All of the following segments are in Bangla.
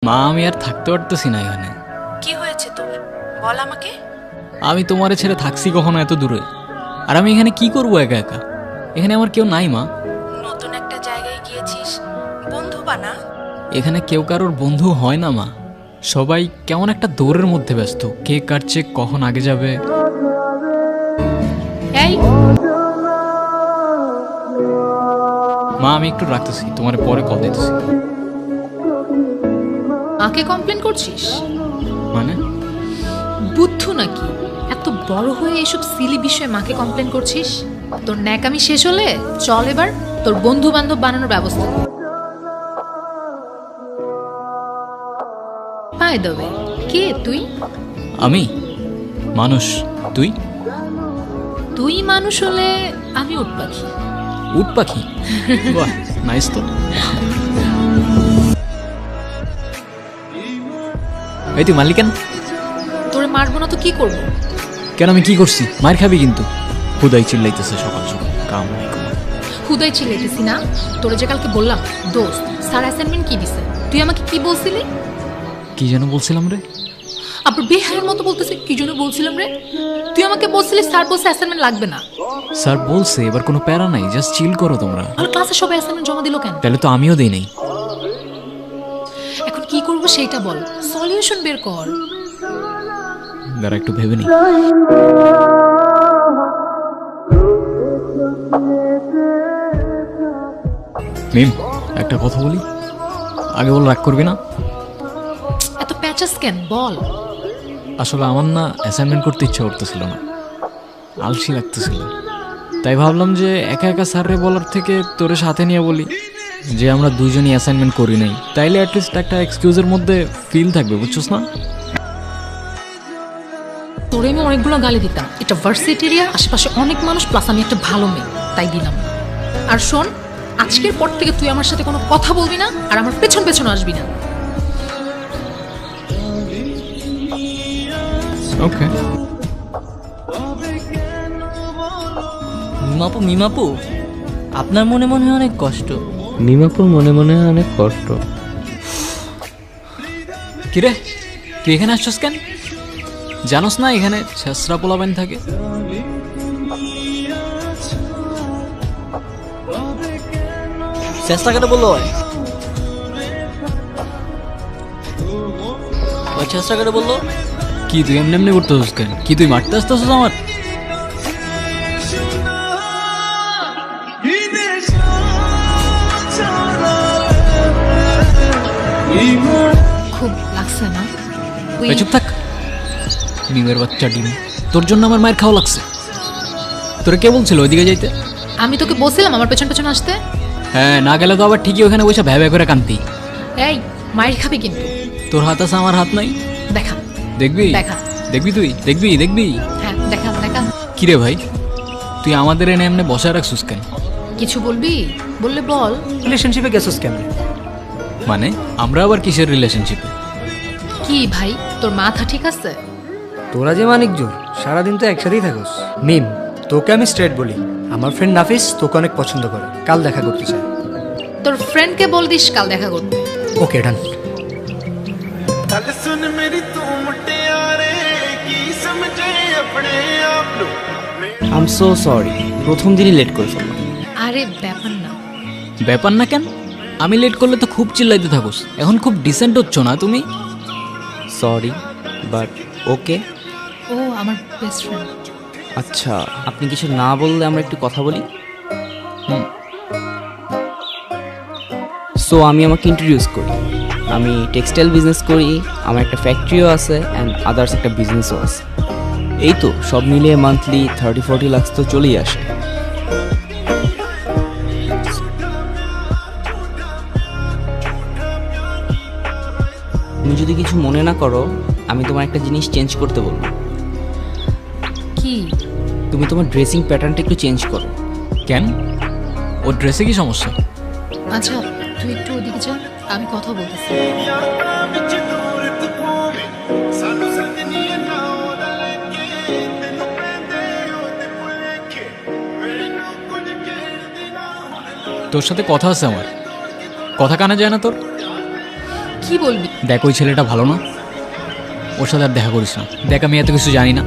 মা আমি আর থাকতে পারতেছি না এখানে। কি হয়েছে তোর, বল আমাকে। আমি তোমারে ছেড়ে থাকছি কখনো এত দূরে? আর আমি এখানে কি করবো একা একা? এখানে আমার কেউ নাই মা। নতুন একটা জায়গায় গিয়েছিস, বন্ধু বানা। এখানে কেউ কারোর বন্ধু হয় না মা। সবাই কেমন একটা দৌড়ের মধ্যে ব্যস্ত, কে কাটছে কখন আগে যাবে। এই মা আমি একটু রাখতেছি, তোমার পরে কল দিতেছি। মাকে কমপ্লেন করছিস? মানে বুদ্ধু নাকি? এত বড় হয়ে এসব সিলি বিষয়ে মাকে কমপ্লেন করছিস? তোর ন্যাকামি শেষ হলে চল এবার তোর বন্ধু বান্ধব বানানোর ব্যবস্থা কর। বাই দ্য ওয়ে, কে তুই? আমি মানুষ, তুই? তুই মানুষ হলে আমি উট পাখি। উট পাখি? বাহ নাইস তো। এই তুই মালিক কেন? তোরে মারবো না তো কি করবো? কেন আমি কি করছি? মার খাবি কিন্তু। খুদাই চিল্লাইতেছে সকাল সকাল, কাম নাই কোনো। হুদাই চিল্লাইতেছি না। তোরে যে কালকে বললাম দোস্ত স্যার অ্যাসাইনমেন্ট কি দিছে, তুই আমাকে কি বলছিলি? কি যেন বলছিলাম রে? আবার বেহায়ের মতো বলতেছে কি জন্য বলছিলাম রে। তুই আমাকে বলছিলি স্যার বলছে অ্যাসাইনমেন্ট লাগবে না। স্যার বলছে এবার কোনো প্যারা নাই, জাস্ট চিল করো তোমরা। আর ক্লাসে সবাই অ্যাসাইনমেন্ট জমা দিল কেন? তাহলে তো আমিও দেই নাই। এখন কি করবো সেইটা বল, সলিউশন বের কর। দাঁড়া একটু ভেবে নি। মিম একটা কথা বলি, আগে বল রাগ করবি না? এত প্যাচাস কেন বল। আসলে আমার না অ্যাসাইনমেন্ট করতে ইচ্ছা করতেছিল না, আলসি লাগতেছিল। তাই ভাবলাম যে একা একা স্যাররে বলার থেকে তোরে সাথে নিয়ে বলি যে আমরা দুইজনই অ্যাসাইনমেন্ট করি নাই, তাইলে অ্যাটলিস্ট একটা এক্সকিউজের মধ্যে ফিল থাকবে, বুঝছস না? তোরে আমি অনেকগুলো গালি দিতাম, এটা ভার্সিটি এরিয়া, আশেপাশে অনেক মানুষ, প্লাস আমি একটা ভালো মেয়ে, তাই দিলাম না। আর শোন, আজকের পর থেকে তুই আমার সাথে কোনো কথা বলবি না আর আমার পেছন পেছন আসবি না। ওকে। মিমাপু মিমাপু, আপনার মনে মনে হয় অনেক কষ্ট। মিমাপুর মনে মনে হয় অনেক কষ্ট। কিরে তুই এখানে আসছস কেন? জানোস না এখানে ছেসরা পোলাবেন থাকে? চেষ্টা করে বললো ওই চেষ্টা করে বললো। কি তুই এমনি এমনি করতেছিস কেন? কি তুই মারতে আসতেছিস আমার? খুব লাগছে না? এই চুপ থাক মিমের বাচ্চা ডিম, তোর জন্য আমার মায়ের খাওয়া লাগছে। তোরা কে বলছিল ওইদিকে যাইতে? আমি তোকে বলছিলাম আমার পেছন পেছন আসতে। হ্যাঁ না গেলে তো আবার ঠিকই ওখানে বসে ভ্যা ভ্যা করে কান্তি। এই মায়ের খাবি কিন্তু। তোর হাত আছে আমার হাত নাই? দেখা দেখবি দেখা। দেখবি তুই দেখবি দেখবি। হ্যাঁ দেখা দেখা। কিরে ভাই তুই আমাদের এনে এমনি বসায় রাখছিস কেন? কিছু বলবি? বললে বল। রিলেশনশিপে গেছিস কেমন? মানে আমরা আবার কিসের রিলেশনশিপে? কি ভাই তোর মাথা ঠিক আছে? তোরা যে মানিক জোর সারাদিন তো একসাথেই থাকোস। মিম, তোকে আমি স্ট্রেট বলি, আমার ফ্রেন্ড নাফিস তোকে অনেক পছন্দ করে, কাল দেখা করতে চায়। তোর ফ্রেন্ডকে বল দিস কাল দেখা করতে। ওকে ডান। ਗੱਲ ਸੁਣ ਮੇਰੀ ਤੂੰ ਮੁਟਿਆਰੇ ਕੀ ਸਮਝੇ ਆਪਣੇ ਆਪ ਨੂੰ আই এম সো সরি, প্রথম দিনই লেট করে ফেললাম। আরে ব্যাপার না। ব্যাপার না কেন? আমি লেট করলে তো খুব চিল্লাইতে থাকোস, এখন খুব ডিসেন্ট হচ্ছ না তুমি? সরি বাট ওকে। ও আমার বেস্ট ফ্রেন্ড। আচ্ছা আপনি কিছু না বললে আমরা একটু কথা বলি। সো আমি আমাকে ইন্ট্রোডিউস করি, আমি টেক্সটাইল বিজনেস করি, আমার একটা ফ্যাক্টরিও আছে অ্যান্ড আদার্স একটা বিজনেসও আছে। এই তো সব মিলিয়ে মান্থলি 30-40 লাখ তো চলেই আসে। তুমি যদি কিছু মনে না করো আমি তোমার একটা জিনিস চেঞ্জ করতে বলবো। কি? তুমি তোমার ড্রেসিং প্যাটার্নটা একটু চেঞ্জ করো। কেন? ওর ড্রেসে কি সমস্যা? আচ্ছা তুই একটু ওদিকে যা, আমি কথা বলতেছি। ਯਾਦਾਂ ਵਿੱਚ ਦੂਰ ਤੂੰ ਹੋਵੇਂ ਸਾਨੂੰ ਸੰਗਨੀ ਨਾ ਉਹਦਾ ਲੈ ਕੇ ਤੈਨੂੰ ਪੈਂਦੇ ਉਹਦੇ ਭੁਲੇਖੇ ਮੈਨੂੰ ਕੁਝ ਕਹਿਣ ਨਾ ਹੁਣ তোর সাথে কথা আছে আমার, কথা কানে যায় না তোর? কি বলবি? দেখ ওই ছেলেটা ভালো না, ওর সাথে আর দেখা করিস না। দেখ আমি এত কিছু জানি না,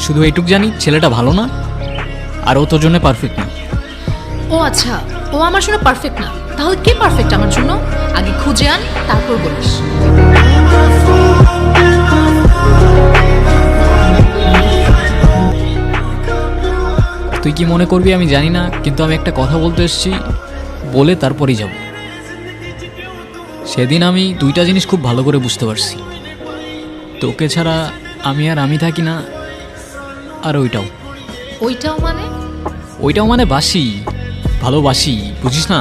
শুধু এইটুক জানি ছেলেটা ভালো না, আর ও তোর জন্য পারফেক্ট না। ও আচ্ছা, ও আমার জন্য পারফেক্ট না, তাহলে কে পারফেক্ট আমার জন্য? আগে খুঁজে আন, তারপর বলিস। তুই কি মনে করবি আমি জানি না, কিন্তু আমি একটা কথা বলতে এসেছি, বলে তারপরেই যাব। সেদিন আমি দুইটা জিনিস খুব ভালো করে বুঝতে পারছি, তোকে ছাড়া আমি আর আমি থাকি না, আর ওইটাও ওইটাও মানে বাসি, ভালোবাসি, বুঝিস না?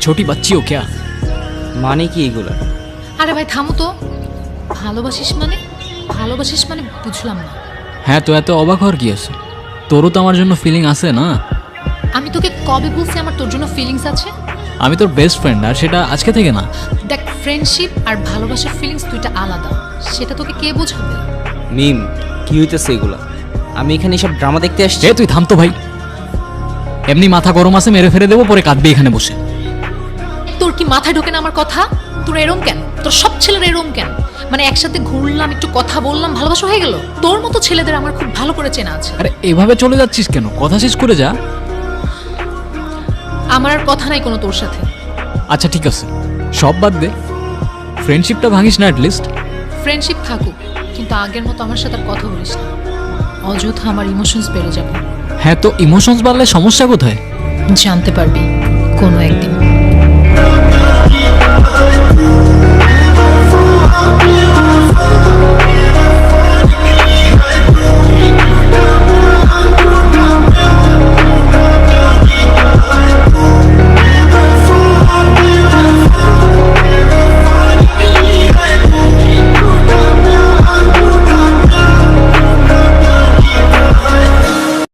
ছোটি বাচ্চিও ক্যা। মানে কি এগুলা? আরে ভাই থামো তো। ভালোবাসিস মানে বুঝলাম না। হ্যাঁ, তো এত অবাক হওয়ার কি আছে? তোরও তো আমার জন্য ফিলিং আছে না? আমি তোকে কবে বলছি আমার তোর জন্য ফিলিংস আছে? আমি তোর বেস্ট ফ্রেন্ড, আর সেটা আজকে থেকে না। দেখ, ফ্রেন্ডশিপ আর ভালোবাসার ফিলিংস দুইটা আলাদা, সেটা তোকে কে বোঝাবে? মিম, কি হইতেছে এগুলা? আমি এখানে সব ড্রামা দেখতে আসছি। এ তুই থাম তো ভাই, এমনি মাথা গরম আছে, মেরে ফেলে দেবো, পরে কাঁদবে এখানে বসে। তোর কি মাথায় ঢোকে না আমার কথা? তোর এরম কেন? তোর সব ছেলেরা এরম কেন? মানে একসাথে ঘুরলাম, একটু কথা বললাম, ভালোবাসা হয়ে গেল? তোর মতো ছেলেদের আমার খুব ভালো করে চেনা আছে। আরে এভাবে চলে যাচ্ছিস কেন? কথা শেষ করে যা। আমার আর কথা নাই কোনো তোর সাথে। আচ্ছা ঠিক আছে, সব বাদ দে, ফ্রেন্ডশিপটা ভাঙিস না অ্যাটলিস্ট। ফ্রেন্ডশিপ থাকুক, কিন্তু আগের মতো আমার সাথে আর কথা বলিস না, অযথা আমার ইমোশনস বেড়ে যাবে। হ্যাঁ, তো ইমোশনস বাড়লে সমস্যা কোথায়? জানতে পারবি কোনো একদিন।